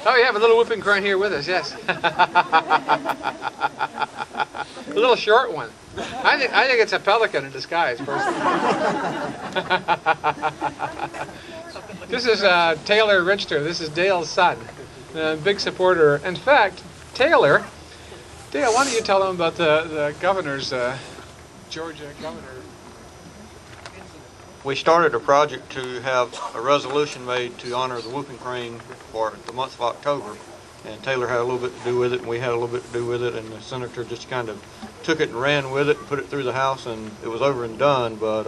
Oh, you have a little whooping crane here with us, yes. A little short one. I think it's a pelican in disguise, personally. This is Taylor Richter. This is Dale's son. A big supporter. In fact, Dale, why don't you tell them about the governor's, Georgia governor? We started a project to have a resolution made to honor the whooping crane for the month of October. And Taylor had a little bit to do with it, and we had a little bit to do with it, and the senator just kind of took it and ran with it and put it through the House, and it was over and done. But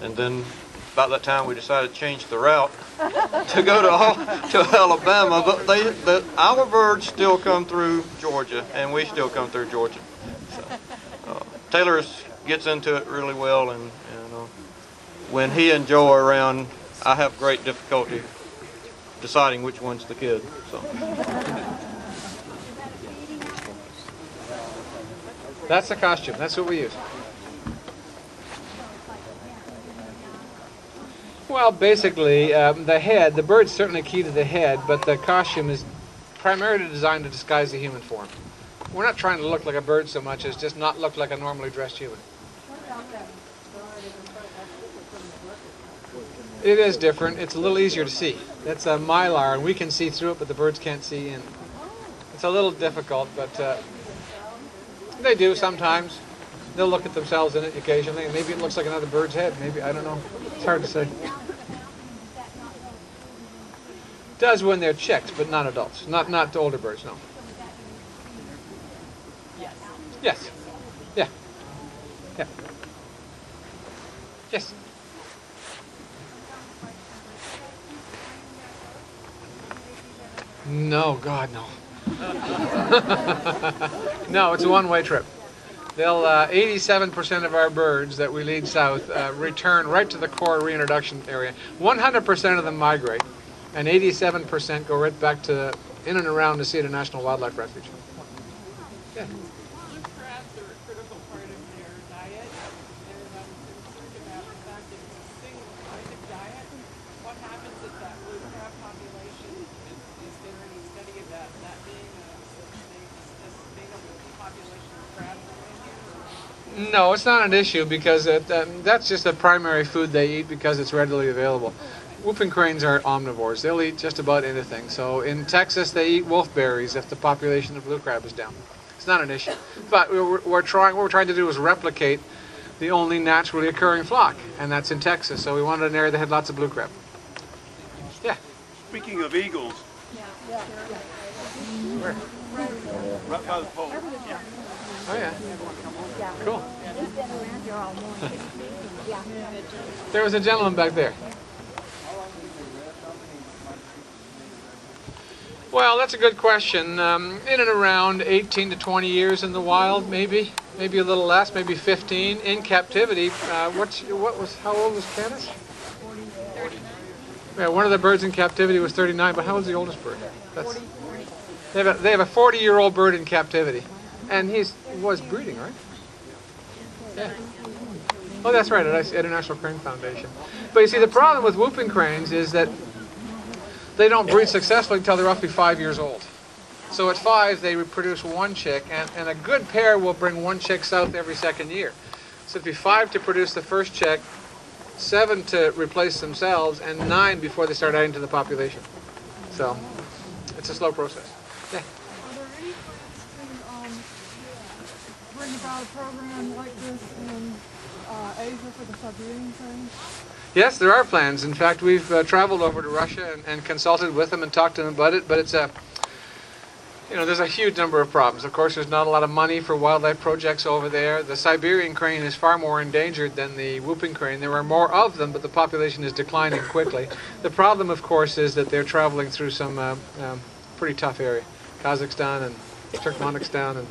and then about that time we decided to change the route to go to Alabama. But our birds still come through Georgia, and we still come through Georgia. So, Taylor gets into it really well, and when he and Joe are around, I have great difficulty deciding which one's the kid. So. That's the costume. That's what we use. Well, basically, the bird's certainly key to the head, but the costume is primarily designed to disguise the human form. We're not trying to look like a bird so much as just not look like a normally dressed human. It is different. It's a little easier to see. That's a mylar, and we can see through it, but the birds can't see. And it's a little difficult, but they do sometimes. They'll look at themselves in it occasionally, and maybe it looks like another bird's head. Maybe, I don't know. It's hard to say. It does when they're chicks, but not adults. Not older birds, no. Yes. Yeah. Yeah. Yes. No, God, no. No, it's a one-way trip. They'll 87% of our birds that we lead south return right to the core reintroduction area. 100% of them migrate, and 87% go right back to in and around the Cedar National Wildlife Refuge. Yeah. Blue crabs are a critical part of their diet, and I'm concerned about the fact that it's a single-minded diet. What happens if that blue crab population, is there any study about that being a sustainable population of crabs around here? No, it's not an issue because that's just the primary food they eat because it's readily available. Whooping cranes are omnivores. They'll eat just about anything. So in Texas, they eat wolfberries if the population of blue crab is down. It's not an issue. But what we're trying to do is replicate the only naturally occurring flock, and that's in Texas. So we wanted an area that had lots of blue crab. Yeah. Speaking of eagles, Where? right by the pole. Yeah. Oh yeah. Cool. There was a gentleman back there. Well, that's a good question. In and around 18 to 20 years in the wild, maybe a little less, maybe 15 in captivity. How old was Canis? 30. Yeah, one of the birds in captivity was 39. But how old's the oldest bird? They have a 40-year-old bird in captivity, and he was breeding, right? Yeah. Oh, that's right. At International Crane Foundation. But you see, the problem with whooping cranes is that they don't breed successfully until they're roughly 5 years old. So at 5, they produce one chick, and a good pair will bring one chick south every second year. So it'd be 5 to produce the first chick, 7 to replace themselves, and 9 before they start adding to the population. So it's a slow process. Yeah. Are there any plans to bring about a program like this in Asia for the Siberian cranes? Yes, there are plans. In fact, we've traveled over to Russia and consulted with them and talked to them about it. But it's there's a huge number of problems. Of course, there's not a lot of money for wildlife projects over there. The Siberian crane is far more endangered than the whooping crane. There are more of them, but the population is declining quickly. The problem, of course, is that they're traveling through some pretty tough area, Kazakhstan and Turkmenistan, and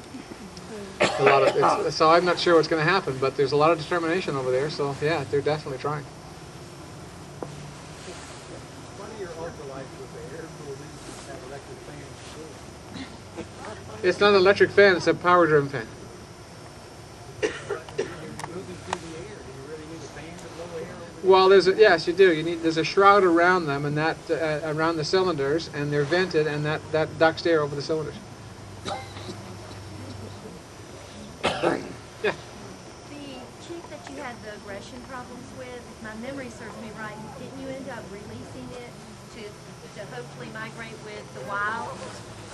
a lot of. So I'm not sure what's going to happen, but there's a lot of determination over there. So yeah, they're definitely trying. It's not an electric fan, it's a power-driven fan. Well, yes, you do. There's a shroud around them, and that around the cylinders, and they're vented, and that ducts air over the cylinders. Yeah. The chick that you had the aggression problems with, if my memory serves me right, didn't you end up releasing it to hopefully migrate with the wild?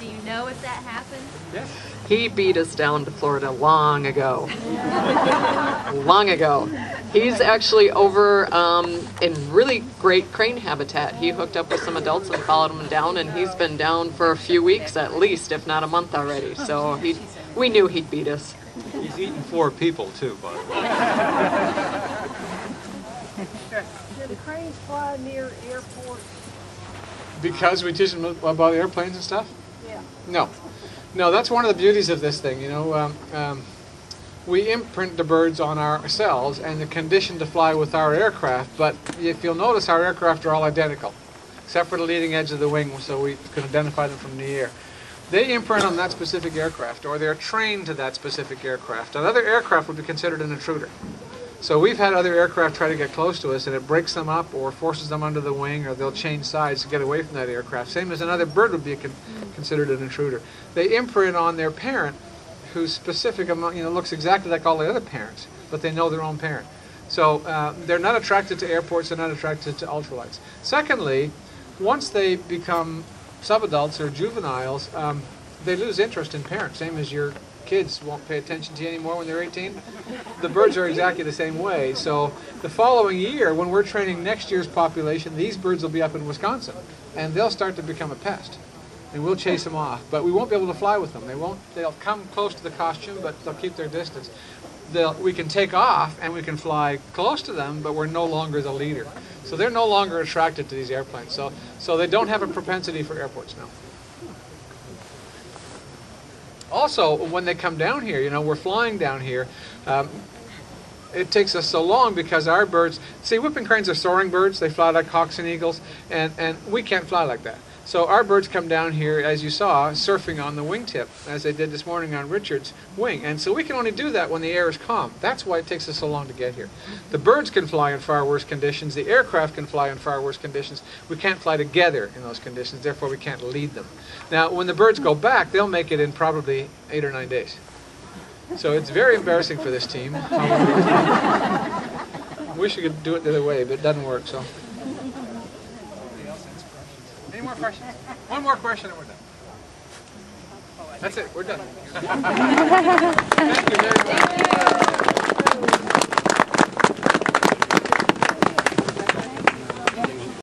Do you know if that happened? Yes. He beat us down to Florida long ago. Long ago. He's actually over in really great crane habitat. He hooked up with some adults and followed them down, and he's been down for a few weeks at least, if not a month already. So we knew he'd beat us. He's eaten 4 people too, by the way. Do the cranes fly near airports? Because we teach them about airplanes and stuff? Yeah. No, that's one of the beauties of this thing. We imprint the birds on ourselves and the condition to fly with our aircraft, but if you'll notice, our aircraft are all identical, except for the leading edge of the wing, so we can identify them from the air. They imprint on that specific aircraft, or they're trained to that specific aircraft. Another aircraft would be considered an intruder. So we've had other aircraft try to get close to us, and it breaks them up or forces them under the wing, or they'll change sides to get away from that aircraft. Same as another bird would be considered an intruder. They imprint on their parent, who's specific, looks exactly like all the other parents, but they know their own parent. So they're not attracted to airports, they're not attracted to ultralights. Secondly, once they become subadults or juveniles, they lose interest in parents, same as your kids won't pay attention to you anymore when they're 18. The birds are exactly the same way. So the following year, when we're training next year's population, these birds will be up in Wisconsin, and they'll start to become a pest. And we'll chase them off, but we won't be able to fly with them. They'll come close to the costume, but they'll keep their distance. We can take off and we can fly close to them, but we're no longer the leader. So they're no longer attracted to these airplanes. So they don't have a propensity for airports now. Also, when they come down here, we're flying down here. It takes us so long because our birds, see, whooping cranes are soaring birds. They fly like hawks and eagles, and we can't fly like that. So our birds come down here, as you saw, surfing on the wingtip, as they did this morning on Richard's wing. And so we can only do that when the air is calm. That's why it takes us so long to get here. The birds can fly in far worse conditions. The aircraft can fly in far worse conditions. We can't fly together in those conditions. Therefore, we can't lead them. Now, when the birds go back, they'll make it in probably 8 or 9 days. So it's very embarrassing for this team. Wish we could do it the other way, but it doesn't work. So. Any more questions? One more question and we're done. That's it. We're done. Thank you very much.